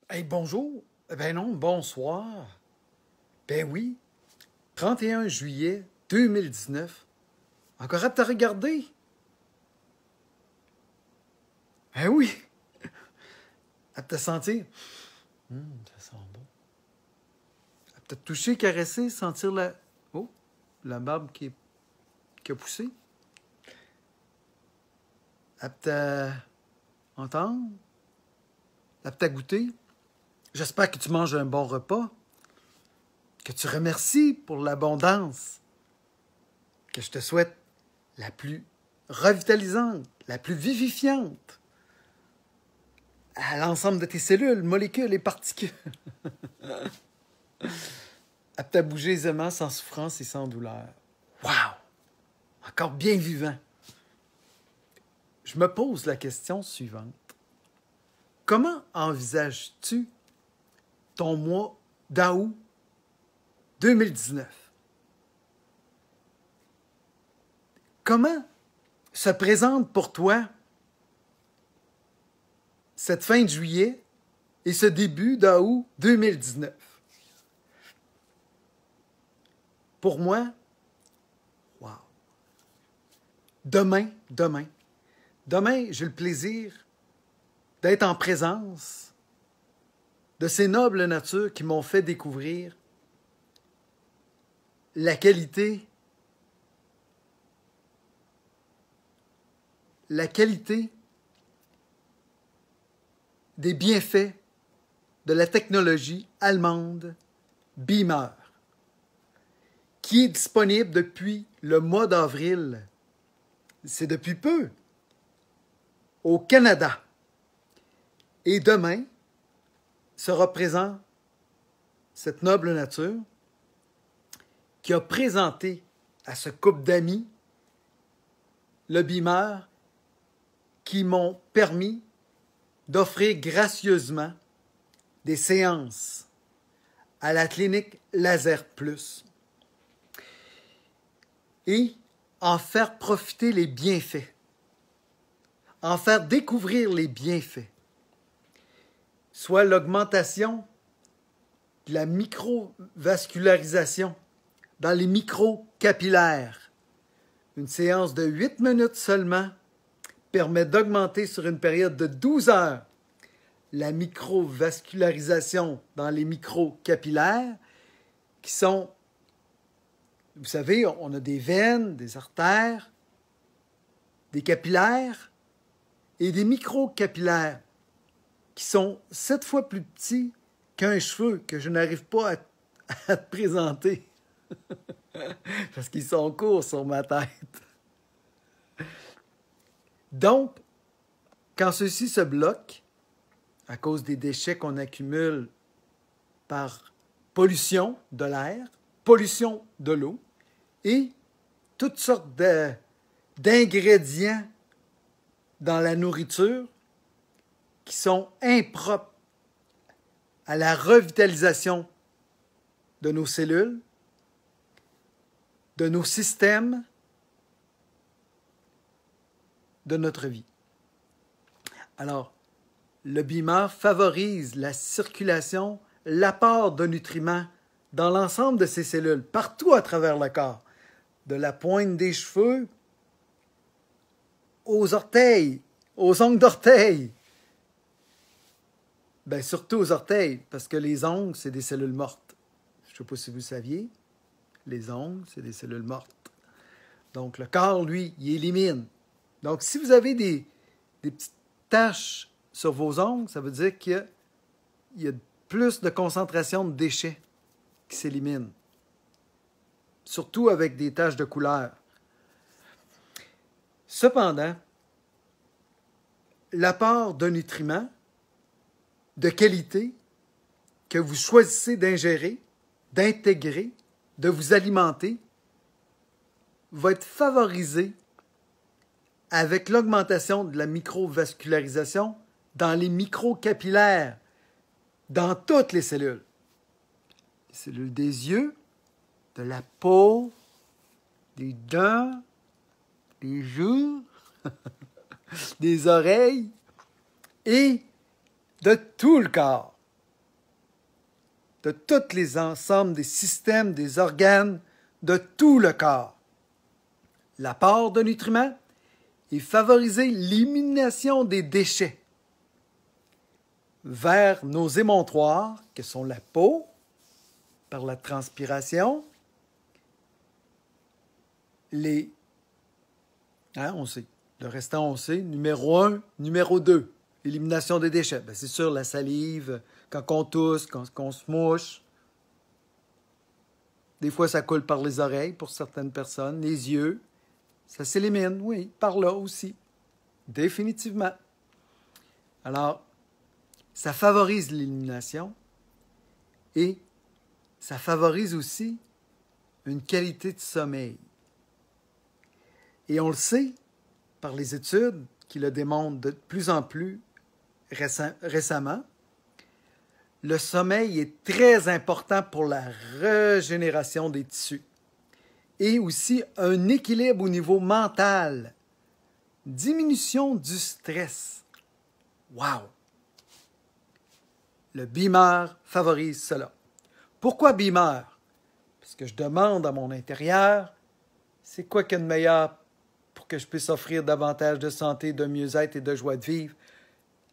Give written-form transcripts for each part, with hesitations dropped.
Hey, bonjour. Ben non, bonsoir. Ben oui, 31 juillet 2019. Encore apte à regarder? Ben oui, apte à sentir. Ça sent bon. Apte à toucher, caresser, sentir la... Oh, la barbe qui a poussé. Apte à entendre. Apte à goûter. J'espère que tu manges un bon repas. Que tu remercies pour l'abondance. Que je te souhaite la plus revitalisante, la plus vivifiante à l'ensemble de tes cellules, molécules et particules. Apte à bouger aisément, sans souffrance et sans douleur. Wow! Encore bien vivant. Je me pose la question suivante. Comment envisages-tu ton mois d'août 2019? Comment se présente pour toi cette fin de juillet et ce début d'août 2019? Pour moi, wow. Demain, j'ai le plaisir d'être en présence de ces nobles natures qui m'ont fait découvrir la qualité des bienfaits de la technologie allemande Beamer, qui est disponible depuis le mois d'avril. C'est depuis peu, au Canada. Et demain sera présent cette noble nature qui a présenté à ce couple d'amis le Beamer qui m'ont permis d'offrir gracieusement des séances à la clinique Laser Plus et en faire profiter les bienfaits, en faire découvrir les bienfaits, soit l'augmentation de la microvascularisation dans les microcapillaires. Une séance de 8 minutes seulement permet d'augmenter sur une période de 12 heures la microvascularisation dans les microcapillaires qui sont, vous savez, on a des veines, des artères, des capillaires et des microcapillaires qui sont 7 fois plus petits qu'un cheveu que je n'arrive pas à te présenter parce qu'ils sont courts sur ma tête. Donc, quand ceux-ci se bloquent à cause des déchets qu'on accumule par pollution de l'air, pollution de l'eau et toutes sortes d'ingrédients dans la nourriture qui sont impropres à la revitalisation de nos cellules, de nos systèmes, de notre vie. Alors, le Beamer favorise la circulation, l'apport de nutriments dans l'ensemble de ces cellules, partout à travers le corps, de la pointe des cheveux aux orteils, aux ongles d'orteil. Bien, surtout aux orteils, parce que les ongles, c'est des cellules mortes. Je ne sais pas si vous le saviez, les ongles, c'est des cellules mortes. Donc, le corps, lui, il élimine. Donc, si vous avez des petites taches sur vos ongles, ça veut dire qu'il y a plus de concentration de déchets qui s'éliminent. Surtout avec des taches de couleur. Cependant, l'apport de nutriments de qualité que vous choisissez d'ingérer, d'intégrer, de vous alimenter, va être favorisé avec l'augmentation de la microvascularisation dans les microcapillaires, dans toutes les cellules. Les cellules des yeux, de la peau, des dents, des joues, des oreilles et de tout le corps. de tous les ensembles des systèmes, des organes, de tout le corps. L'apport de nutriments et favoriser l'élimination des déchets vers nos émonctoires, que sont la peau, par la transpiration, on sait. Le restant, on sait. Numéro 1, numéro 2, élimination des déchets. Bien, c'est sûr, la salive, quand on tousse, quand on se mouche. Des fois, ça coule par les oreilles pour certaines personnes, les yeux. Ça s'élimine, oui, par là aussi. Définitivement. Alors, ça favorise l'élimination et ça favorise aussi une qualité de sommeil. Et on le sait par les études qui le démontrent de plus en plus récemment, le sommeil est très important pour la régénération des tissus et aussi un équilibre au niveau mental, diminution du stress. Wow! Le Beamer favorise cela. Pourquoi Beamer? Parce que je demande à mon intérieur, c'est quoi qu'il y a de meilleur pour que je puisse offrir davantage de santé, de mieux-être et de joie de vivre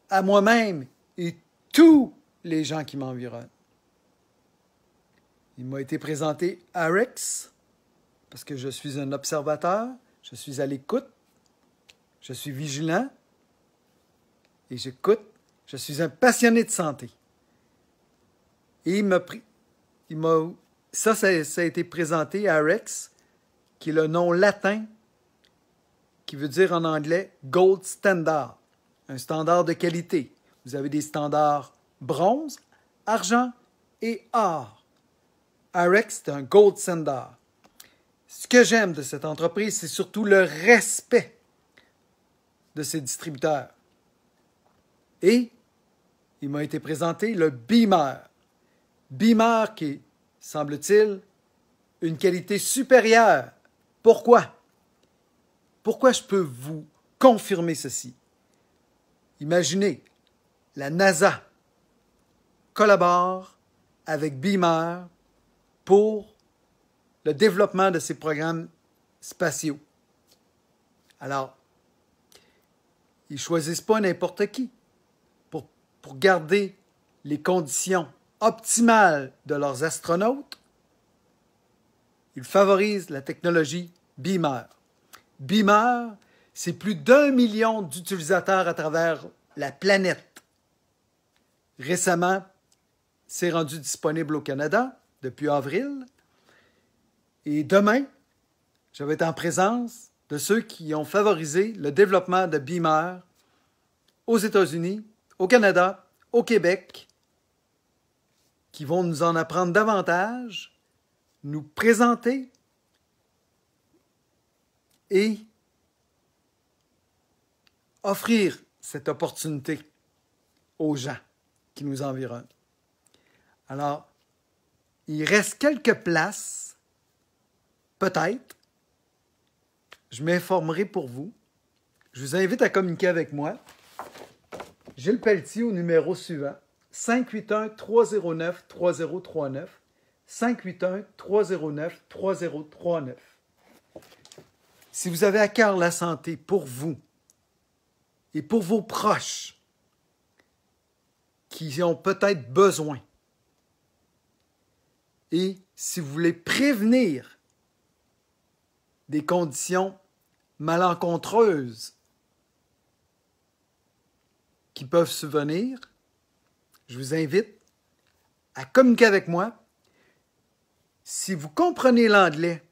à moi-même et tous les gens qui m'environnent. Il m'a été présenté RX parce que je suis un observateur, je suis à l'écoute, je suis vigilant et j'écoute, je suis un passionné de santé. Et ça a été présenté à RX, qui est le nom latin, qui veut dire en anglais Gold Standard, un standard de qualité. Vous avez des standards bronze, argent et or. RX, c'est un Gold Standard. Ce que j'aime de cette entreprise, c'est surtout le respect de ses distributeurs. Et il m'a été présenté le Beamer. Beamer qui est, semble-t-il, une qualité supérieure. Pourquoi? Pourquoi je peux vous confirmer ceci? Imaginez, la NASA collabore avec Beamer pour le développement de ses programmes spatiaux. Alors, ils ne choisissent pas n'importe qui pour garder les conditions optimales de leurs astronautes. Ils favorisent la technologie Beamer. Beamer, c'est plus d'1 million d'utilisateurs à travers la planète. Récemment, c'est rendu disponible au Canada depuis avril. Et demain, je vais être en présence de ceux qui ont favorisé le développement de Beamer aux États-Unis, au Canada, au Québec, qui vont nous en apprendre davantage, nous présenter et offrir cette opportunité aux gens qui nous environnent. Alors, il reste quelques places, peut-être. Je m'informerai pour vous. Je vous invite à communiquer avec moi. Gilles Pelletier au numéro suivant, 581-309-3039, 581-309-3039. Si vous avez à cœur la santé pour vous et pour vos proches qui ont peut-être besoin, et si vous voulez prévenir des conditions malencontreuses qui peuvent survenir, je vous invite à communiquer avec moi. Si vous comprenez l'anglais,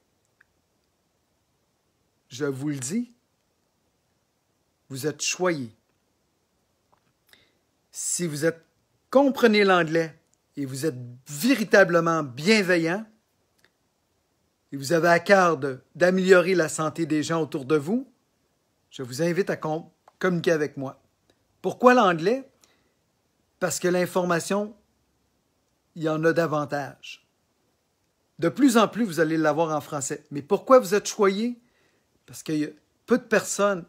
je vous le dis, vous êtes choyés. Si vous comprenez l'anglais et vous êtes véritablement bienveillant et vous avez à cœur d'améliorer la santé des gens autour de vous, je vous invite à communiquer avec moi. Pourquoi l'anglais? Parce que l'information, il y en a davantage. De plus en plus, vous allez l'avoir en français. Mais pourquoi vous êtes choyés? Parce qu'il y a peu de personnes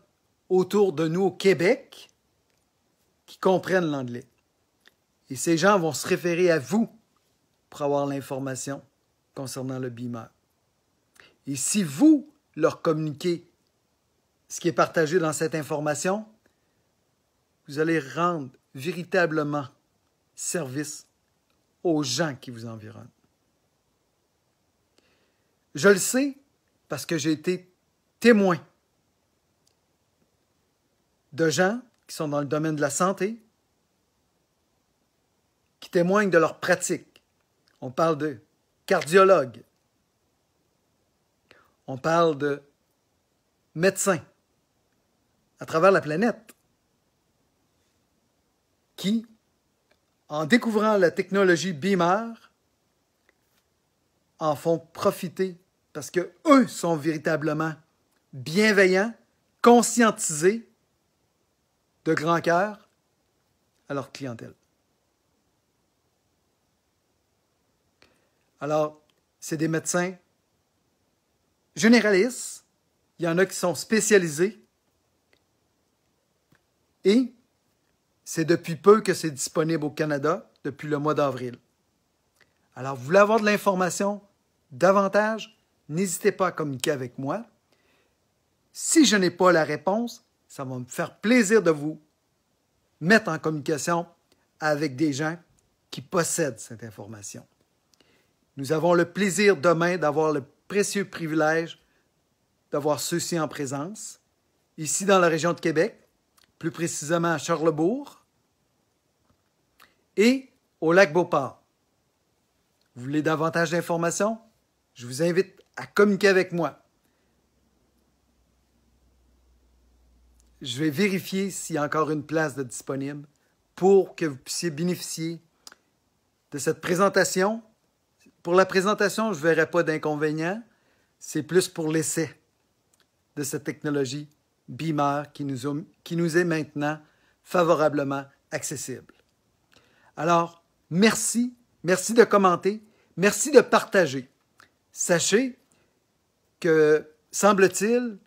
autour de nous au Québec qui comprennent l'anglais. Et ces gens vont se référer à vous pour avoir l'information concernant le beamer. Et si vous leur communiquez ce qui est partagé dans cette information, vous allez rendre véritablement service aux gens qui vous environnent. Je le sais parce que j'ai été témoin de gens qui sont dans le domaine de la santé, qui témoignent de leur pratique. On parle de cardiologues, on parle de médecins à travers la planète qui, en découvrant la technologie Beamer, en font profiter parce qu'eux sont véritablement bienveillants, conscientisés, de grand cœur à leur clientèle. Alors, c'est des médecins généralistes, il y en a qui sont spécialisés, et c'est depuis peu que c'est disponible au Canada, depuis le mois d'avril. Alors, vous voulez avoir de l'information davantage, n'hésitez pas à communiquer avec moi. Si je n'ai pas la réponse, ça va me faire plaisir de vous mettre en communication avec des gens qui possèdent cette information. Nous avons le plaisir demain d'avoir le précieux privilège d'avoir ceux-ci en présence, ici dans la région de Québec, plus précisément à Charlesbourg et au Lac-Beauport. Vous voulez davantage d'informations? Je vous invite à communiquer avec moi. Je vais vérifier s'il y a encore une place de disponible pour que vous puissiez bénéficier de cette présentation. Pour la présentation, je ne verrai pas d'inconvénient. C'est plus pour l'essai de cette technologie Beamer qui nous est maintenant favorablement accessible. Alors, merci de commenter, merci de partager. Sachez que, semble-t-il,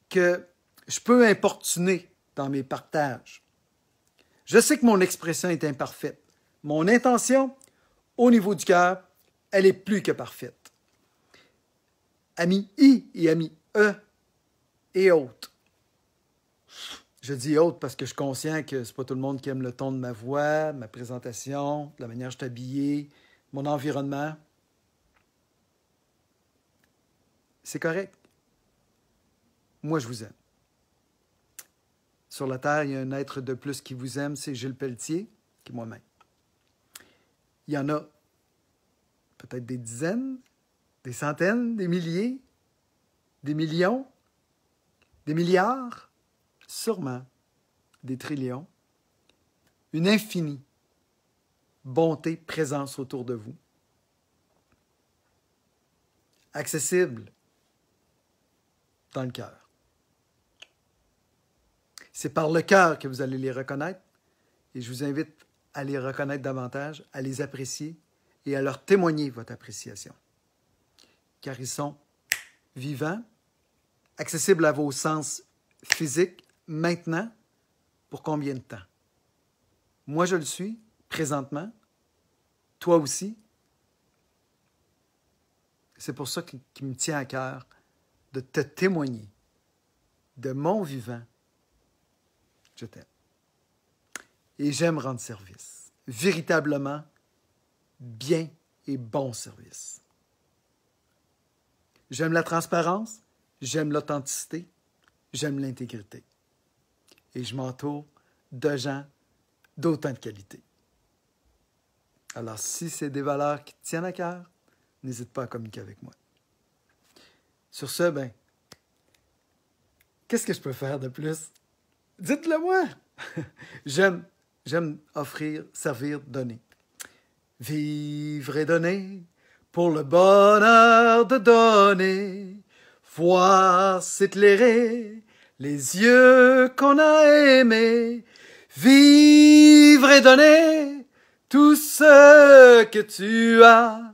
que je peux importuner dans mes partages. Je sais que mon expression est imparfaite. Mon intention, au niveau du cœur, elle est plus que parfaite. Amis I et amis E et autres. Je dis autres parce que je suis conscient que ce n'est pas tout le monde qui aime le ton de ma voix, ma présentation, la manière dont je suis habillé, mon environnement. C'est correct. Moi, je vous aime. Sur la terre, il y a un être de plus qui vous aime, c'est Gilles Pelletier, qui est moi-même. Il y en a peut-être des dizaines, des centaines, des milliers, des millions, des milliards, sûrement des trillions. Une infinie bonté, présence autour de vous. Accessible dans le cœur. C'est par le cœur que vous allez les reconnaître et je vous invite à les reconnaître davantage, à les apprécier et à leur témoigner votre appréciation. Car ils sont vivants, accessibles à vos sens physiques maintenant, pour combien de temps? Moi, je le suis, présentement. Toi aussi. C'est pour ça qu'il me tient à cœur de te témoigner de mon vivant. Je t'aime. Et j'aime rendre service. Véritablement, bien et bon service. J'aime la transparence, j'aime l'authenticité, j'aime l'intégrité. Et je m'entoure de gens d'autant de qualité. Alors, si c'est des valeurs qui te tiennent à cœur, n'hésite pas à communiquer avec moi. Sur ce, qu'est-ce que je peux faire de plus? Dites-le moi! J'aime offrir, servir, donner. Vivre et donner pour le bonheur de donner. Voir s'éclairer les yeux qu'on a aimés. Vivre et donner tout ce que tu as.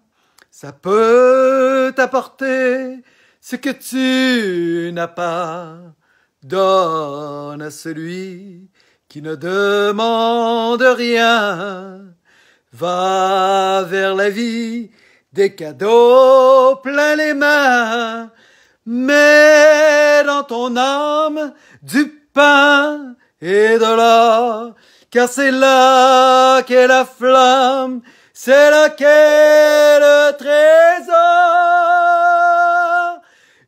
Ça peut t'apporter ce que tu n'as pas. Donne à celui qui ne demande rien. Va vers la vie, des cadeaux plein les mains. Mets dans ton âme du pain et de l'or, car c'est là qu'est la flamme, c'est là qu'est le trésor.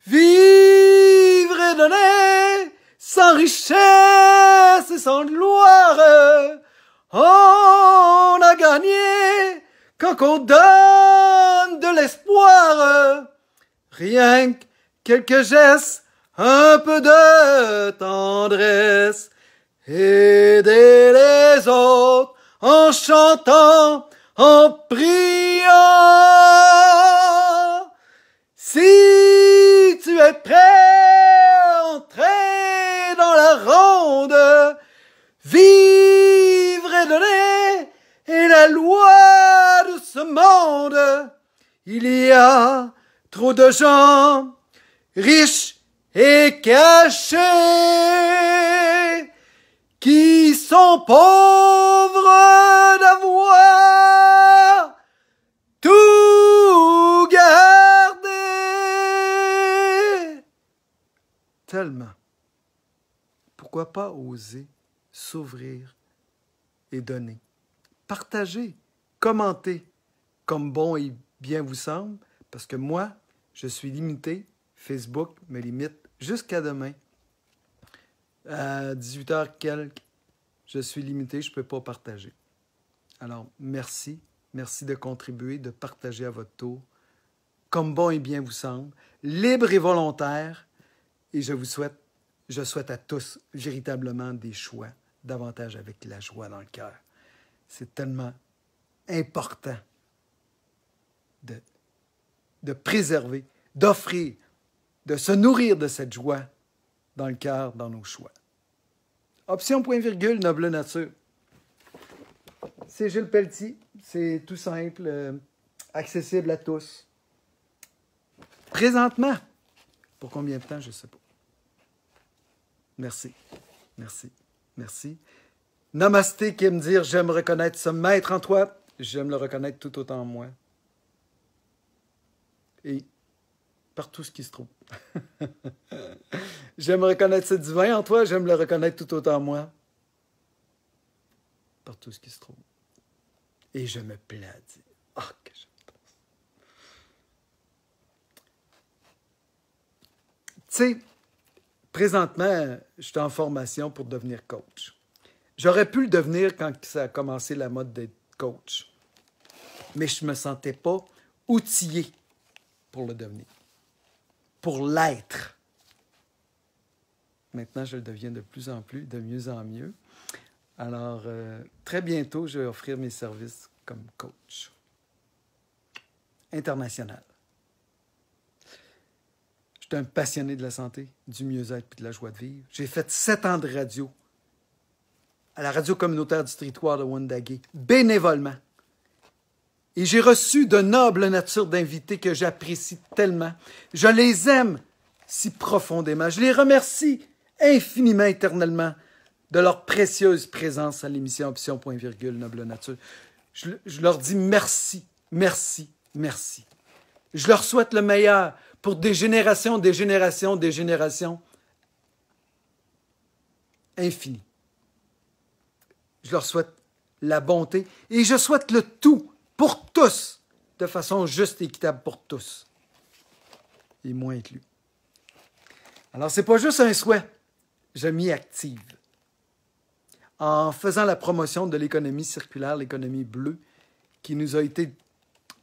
Vivre et donner, sans richesse et sans gloire, on a gagné quand on donne de l'espoir. Rien que quelques gestes, un peu de tendresse, aider les autres en chantant, en priant. Si tu es prêt à entrer dans la ronde, vivre et donner est la loi de ce monde. Il y a trop de gens riches et cachés qui sont pauvres d'avoir tout gardé. Tellement. Pourquoi pas oser s'ouvrir et donner? Partagez, commentez, comme bon et bien vous semble, parce que moi, je suis limité. Facebook me limite jusqu'à demain. À 18h quelques, je suis limité, je ne peux pas partager. Alors, merci. Merci de contribuer, de partager à votre tour, comme bon et bien vous semble, libre et volontaire. Et je souhaite à tous véritablement des choix, davantage avec la joie dans le cœur. C'est tellement important de préserver, d'offrir, de se nourrir de cette joie dans le cœur, dans nos choix. Option point virgule, noble nature. C'est Gilles Pelletier. C'est tout simple, accessible à tous. Présentement. Pour combien de temps, je ne sais pas. Merci. Merci. Merci. Namasté qui aime dire « J'aime reconnaître ce maître en toi. J'aime le reconnaître tout autant en moi. » Et partout ce qui se trouve. J'aime reconnaître ce divin en toi. J'aime le reconnaître tout autant en moi. Partout ce qui se trouve. Et je me plais à dire « Ah, que je pense. » Tu sais, présentement, je suis en formation pour devenir coach. J'aurais pu le devenir quand ça a commencé la mode d'être coach. Mais je ne me sentais pas outillé pour le devenir. Pour l'être. Maintenant, je le deviens de plus en plus, de mieux en mieux. Alors, très bientôt, je vais offrir mes services comme coach international. Je suis un passionné de la santé, du mieux-être et de la joie de vivre. J'ai fait 7 ans de radio à la radio communautaire du territoire de Wendake, bénévolement. Et j'ai reçu de nobles natures d'invités que j'apprécie tellement. Je les aime si profondément. Je les remercie infiniment, éternellement, de leur précieuse présence à l'émission Option Point Virgule, Noble Nature. Je leur dis merci, merci, merci. Je leur souhaite le meilleur pour des générations, des générations, des générations infinies. Je leur souhaite la bonté et je souhaite le tout pour tous, de façon juste et équitable pour tous. Et moi inclus. Alors, ce n'est pas juste un souhait, je m'y active. En faisant la promotion de l'économie circulaire, l'économie bleue, qui nous a été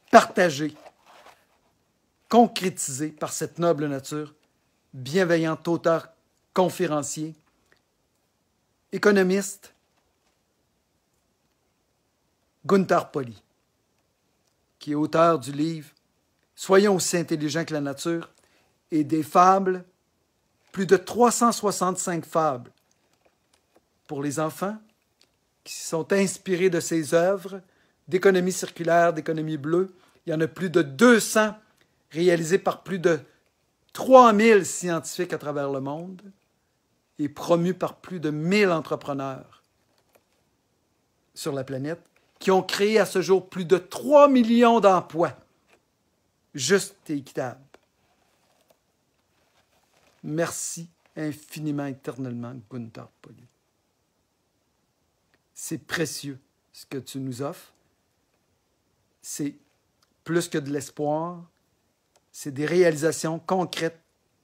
partagée, concrétisée par cette noble nature, bienveillant auteur, conférencier, économiste, Gunther Pauli, qui est auteur du livre « Soyons aussi intelligents que la nature » et des fables, plus de 365 fables pour les enfants qui sont inspirés de ses œuvres d'économie circulaire, d'économie bleue. Il y en a plus de 200 réalisés par plus de 3000 scientifiques à travers le monde et promus par plus de 1000 entrepreneurs sur la planète qui ont créé à ce jour plus de 3 millions d'emplois, justes et équitables. Merci infiniment, éternellement, Gunther Pauli. C'est précieux ce que tu nous offres. C'est plus que de l'espoir. C'est des réalisations concrètes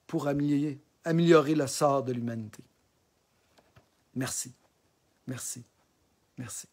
pour améliorer le sort de l'humanité. Merci, merci, merci.